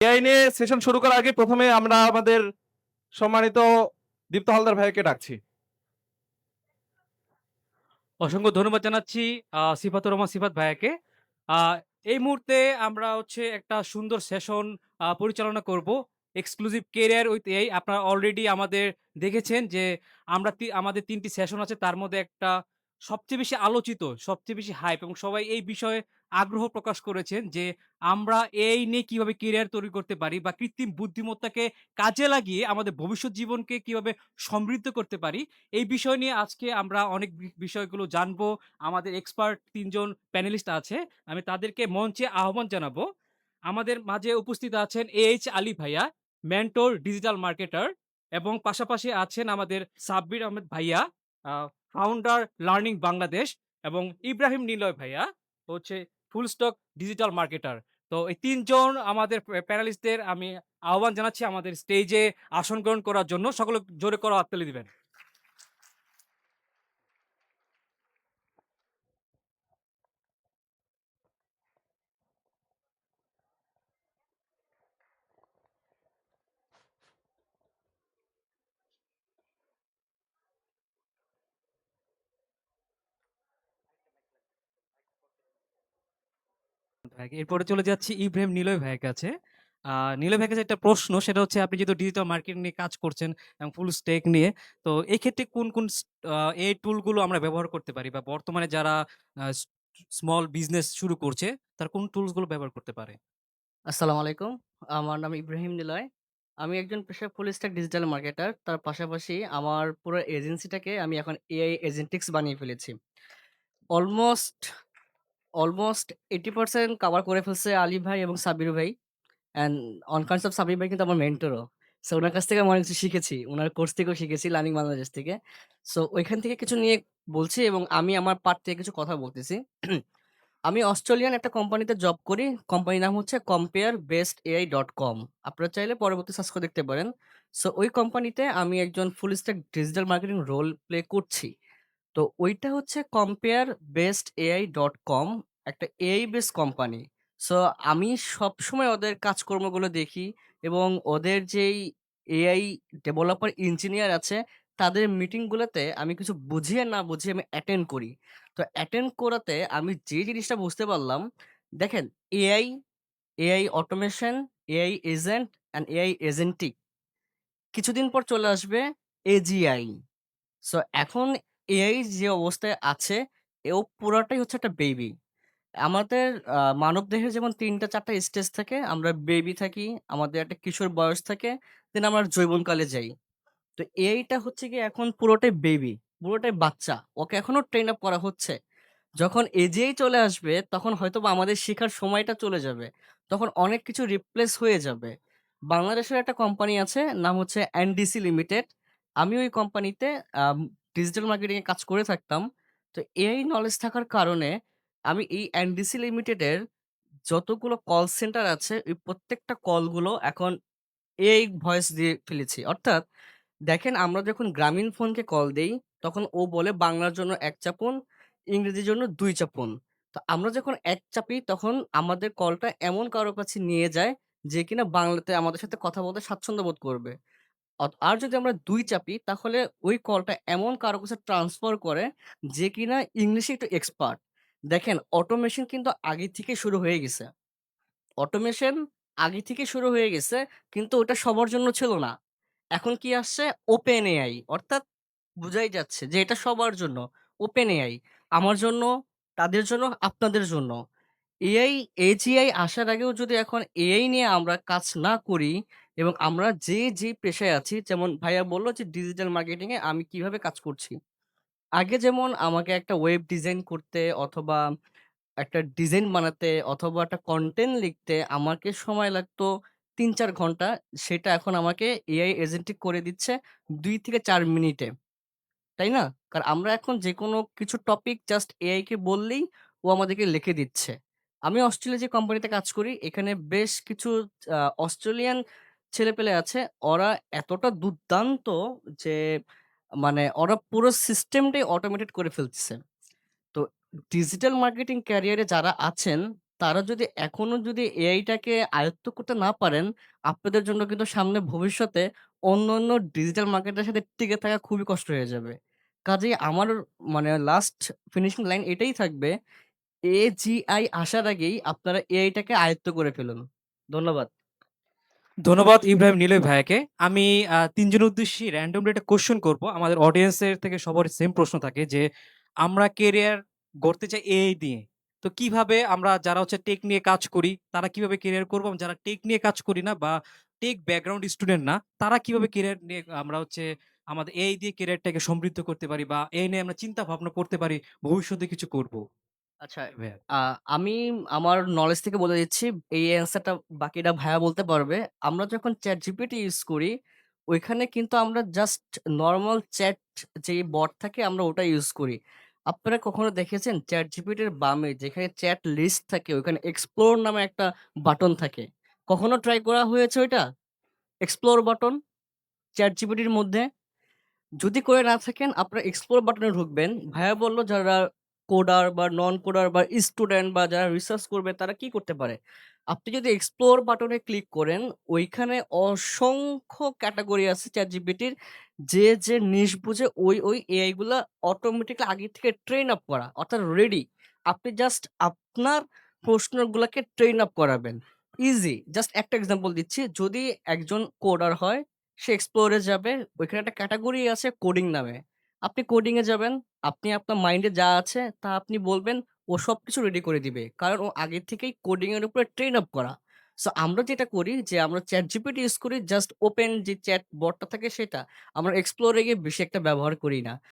AI নিয়ে session শুরু করার আগে ১ম এ আমরা আমাদের সম্মানিত দীপ্ত হালদার ভাইকে ডাকছি। অসংখ্য ধন্যবাদ জানাচ্ছি সিফাতুর রহমান সিফাত ভাইয়াকে। আ এই মুহূর্তে আমরা হচ্ছে একটা সুন্দর সেশন পরিচালনা করব। Exclusive career with AI. আপনারা অলরেডি আমাদের দেখেছেন যে আমাদের ৩ টি সেশন আছে। তার মধ্যে একটা সবচেয়ে বেশি আলোচিত, সবচেয়ে বেশি হাইপ এবং সবাই এই বিষয়ে আগ্রহ প্রকাশ করেছেন যে আমরা এআই নিয়ে কিভাবে কেরিয়ার তৈরি করতে পারি বা কৃত্রিম বুদ্ধিমত্তাকে কাজে লাগিয়ে আমাদের ভবিষ্যৎ জীবনকে কিভাবে সমৃদ্ধ করতে পারি। এই বিষয় নিয়ে আজকে আমরা অনেক বিষয়গুলো জানবো। আমাদের এক্সপার্ট ৩ জন প্যানেলিস্ট আছে। আমি তাদেরকে মঞ্চে আহ্বান জানাবো। আমাদের মাঝে উপস্থিত আছেন AH আলী ভাইয়া, মেন্টর ডিজিটাল মার্কেটার এবং পাশাপাশি আছেন আমাদের সাব্বির আহমেদ ভাইয়া, আ ফাউন্ডার লার্নিং বাংলাদেশ এবং ইব্রাহিম নিলয় ভাইয়া হচ্ছে ফুল স্টক ডিজিটাল মার্কেটার। তো এই ৩ জন আমাদের প্যানেলিস্টদের আমি আহ্বান জানাচ্ছি আমাদের স্টেজে আসন গ্রহণ করার জন্য। সকলে জোরে করে হাততালি দিবেন। এরপরে চলে যাচ্ছি ইব্রাহিম নিলয় ভাইয়ের কাছে। আ নিলয় ভাইয়ের কাছে একটা প্রশ্ন সেটা হচ্ছে আপনি যেহেতু ডিজিটাল মার্কেটিং নিয়ে কাজ করছেন এবং ফুল স্টেক নিয়ে। তো এক্ষেত্রে কোন এই টুল গুলো আমরা ব্যবহার করতে পারি বা বর্তমানে যারা আ স স্মল বিজনেস শুরু করছে তারা কোন টুলস গুলো ব্যবহার করতে পারে? আসসালামু আলাইকুম। আমার নাম ইব্রাহিম নিলয়। আমি একজন পেশায় ফুল স্ট্যাক ডিজিটাল মার্কেটার। তার পাশাপাশি আমার পুরো এজেন্সিটাকে আমি এখন এআই এজেন্টিক্স বানিয়ে ফেলেছি। অলমোস্ট, অলমোস্ট 80% কভার করে ফেলছে আলী ভাই এবং সাব্বির ভাই। And on kinds of Sabbir ভাই কিন্তু আমার মেন্টরও। সো উনার কাছ থেকে আমি অনেক কিছু শিখেছি। উনার কোর্স থেকেও শিখেছি লার্নিং বাংলাদেশ থেকে। সো ওইখান থেকে কিছু নিয়ে বলছি এবং আমি আমার পার্ট থেকে কিছু কথা বলতেছি। আমি অস্ট্রেলিয়ান একটা কোম্পানিতে জব করি। কোম্পানির নাম হচ্ছে comparebestoai.com। আপনারা চাইলে পরবর্তী সার্চ করে দেখতে পারেন। সো ওই কোম্পানিতে আমি একজন full stack digital marketing role play করছি। তো ওইটা হচ্ছে comparebestoai.com একটা এআই বেস কোম্পানি। সো আমি সবসময় ওদের কাজকর্মগুলো দেখি এবং ওদের যেই এআই ডেভেলপার ইঞ্জিনিয়ার আছে, তাদের মিটিংগুলোতে আমি কিছু বুঝি আর না বুঝি আমি অ্যাটেন্ড করি। তো অ্যাটেন্ড করাতে আমি যে জিনিসটা বুঝতে পারলাম, দেখেন AI, AI automation, AI agent and AI agentic কিছুদিন পর চলে আসবে এজিআই। সো এখন এআই যে অবস্থায় আছে, এও পুরাটাই হচ্ছে একটা বেবি। আমাদের মানবদেহে যেমন ৩ টা ৪ টা স্টেজ থাকে। আমরা বেবি থাকি, আমাদের একটা কিশোর বয়স থাকে, দেন আমরা যৌবনকালে যাই। তো এআইটা হচ্ছে গিয়ে এখন পুরোটাই বেবি, পুরোটাই বাচ্চা। ওকে এখনো ট্রেন আপ করা হচ্ছে। যখন এজিআই চলে আসবে, তখন হয়তোবা আমাদের শিখার সময়টা চলে যাবে। তখন অনেক কিছু রিপ্লেস হয়ে যাবে। বাংলাদেশের একটা কোম্পানি আছে, নাম হচ্ছে এনডিসি লিমিটেড। আমি ওই কোম্পানিতে আম ডিজিটাল মার্কেটিং এ কাজ করে থাকতাম। তো এআই নলেজ থাকার কারণে আমি এই এনডিসি লিমিটেডের যতগুলো কল সেন্টার আছে, ওই প্রত্যেকটা কলগুলো এখন এআই ভয়েস দিয়ে ফেলেছি। অর্থাৎ দেখেন আমরা যখন গ্রামীণ ফোনকে কল দেই, তখন ও বলে বাংলার জন্য ১ চাপুন, ইংরেজির জন্য ২ চাপুন। তো আমরা যখন ১ চাপি তখন আমাদের কলটা এমন কারো কাছে নিয়ে যায় যে কিনা বাংলাতে আমাদের সাথে কথা বলতে স্বাচ্ছন্দ্য বোধ করবে। আর যদি আমরা ২ চাপি তাহলে ওই কলটা এমন কারো কাছে ট্রান্সফার করে যে কিনা ইংলিশে একটু এক্সপার্ট। দেখেন অটোমেশন কিন্তু আগে থেকে শুরু হয়ে গেছে। অটোমেশন আগে থেকে শুরু হয়ে গেছে কিন্তু ওটা সবার জন্য ছিল না। এখন কি আসছে? ওপেন এআই অর্থাৎ বুঝাই যাচ্ছে যে এটা সবার জন্য। ওপেন এআই আমার জন্য, তাদের জন্য, আপনাদের জন্য। এআই, এজিআই আসার আগেও যদি এখন এআই নিয়ে আমরা কাজ না করি এবং আমরা যে পেশায় আছি যেমন ভাইয়া বলল যে ডিজিটাল মার্কেটিং এ আমি কিভাবে কাজ করছি। আগে যেমন আমাকে একটা ওয়েব ডিজাইন করতে অথবা একটা ডিজাইন বানাতে অথবা একটা কনটেন্ট লিখতে আমাকে সময় লাগতো ৩-৪ ঘন্টা। সেটা এখন আমাকে এআই এজেন্টিক করে দিচ্ছে ২ থেকে ৪ মিনিটে। তাই না? কারণ আমরা এখন যেকোনো কিছু টপিক জাস্ট এআই কে বললেই ও আমাদেরকে লিখে দিচ্ছে। আমি অস্ট্রেলিয়া যে কোম্পানিতে কাজ করি এখানে বেশ কিছু অস্ট্রেলিয়ান ছেলেপেলে আছে। ওরা এতটা দুর্দান্ত যে মানে ওরা পুরো সিস্টেমটাই অটোমেটেড করে ফেলতেছে। তো ডিজিটাল মার্কেটিং ক্যারিয়ারে যারা আছেন, তারা যদি এখনো যদি এআইটাকে আয়ত্ত করতে না পারেন, আপনাদের জন্য কিন্তু সামনে ভবিষ্যতে অন্যান্য ডিজিটাল মার্কেটের সাথে টিকে থাকা খুবই কষ্ট হয়ে যাবে। কাজেই আমার মানে লাস্ট ফিনিশিং লাইন এটাই থাকবে, এজিআই আসার আগেই আপনারা এআইটাকে আয়ত্ত করে ফেলুন। ধন্যবাদ। ধন্যবাদ ইব্রাহিম নিলয় ভাইয়াকে। আমি ৩ জনের উদ্দেশ্যে randomly একটা কোয়েশ্চেন করব। আমাদের অডিয়েন্সের থেকে সবার সেম প্রশ্ন থাকে যে, আমরা কেরিয়ার গড়তে চাই এআই দিয়ে। তো কিভাবে আমরা যারা হচ্ছে টেক নিয়ে কাজ করি, তারা কিভাবে কেরিয়ার করব? যারা টেক নিয়ে কাজ করি না বা টেক ব্যাকগ্রাউন্ড স্টুডেন্ট না, তারা কিভাবে কেরিয়ার নিয়ে আমরা হচ্ছে আমাদের এআই দিয়ে কেরিয়ারটাকে সমৃদ্ধ করতে পারি বা এআই নিয়ে আমরা চিন্তা ভাবনা করতে পারি, ভবিষ্যতে কিছু করব? আচ্ছা, ভাইয়া। আ আমি আমার নলেজ থেকে বলে দিচ্ছি, এই অ্যান্সারটা বাকিটা ভাইয়া বলতে পারবে। আমরা যখন ChatGPT ইউজ করি, ওইখানে কিন্তু আমরা জাস্ট নরমাল চ্যাট যেই বট থাকে আমরা ওটা ইউজ করি। আপনারা কখনো দেখেছেন ChatGPT এর বামে যেখানে চ্যাট লিস্ট থাকে ওইখানে এক্সপ্লোর নামে একটা বাটন থাকে। কখনো ট্রাই করা হয়েছে ওইটা? এক্সপ্লোর বাটন ChatGPT এর মধ্যে? যদি করে না থাকেন আপনারা এক্সপ্লোর বাটনে ঢুকবেন। ভাইয়া বলল যারা কোডার বা নন কোডার বা স্টুডেন্ট বা যারা রিসার্চ করবে তারা কি করতে পারে? আপনি যদি এক্সপ্লোর বাটনে ক্লিক করেন, ওইখানে অসংখ্য ক্যাটেগরি আছে ChatGPT-র যে নিশ বুঝে ওই এআই গুলা অটোমেটিক্যালি আগে থেকে ট্রেন আপ করা অর্থাৎ রেডি। আপনি জাস্ট আপনার প্রশ্নগুলাকে ট্রেন আপ করাবেন। ইজি জাস্ট একটা এক্সাম্পল দিচ্ছি। যদি একজন কোডার হয় সে এক্সপ্লোর এ যাবে। ওইখানে একটা ক্যাটেগরি আছে কোডিং নামে। আপনি কোডিং এ যাবেন। আপনি আপনার মাইন্ডে যা আছে তা আপনি বলবেন, ও সবকিছু রেডি করে দিবে। কারণ ও আগে থেকেই কোডিং এর উপরে ট্রেন আপ করা। সো আমরা যেটা করি যে আমরা ChatGPT ইউজ করি জাস্ট ওপেন যে চ্যাট বটটা থাকে সেটা। আমরা এক্সপ্লোর এ গিয়ে বেশি একটা ব্যবহার করি না।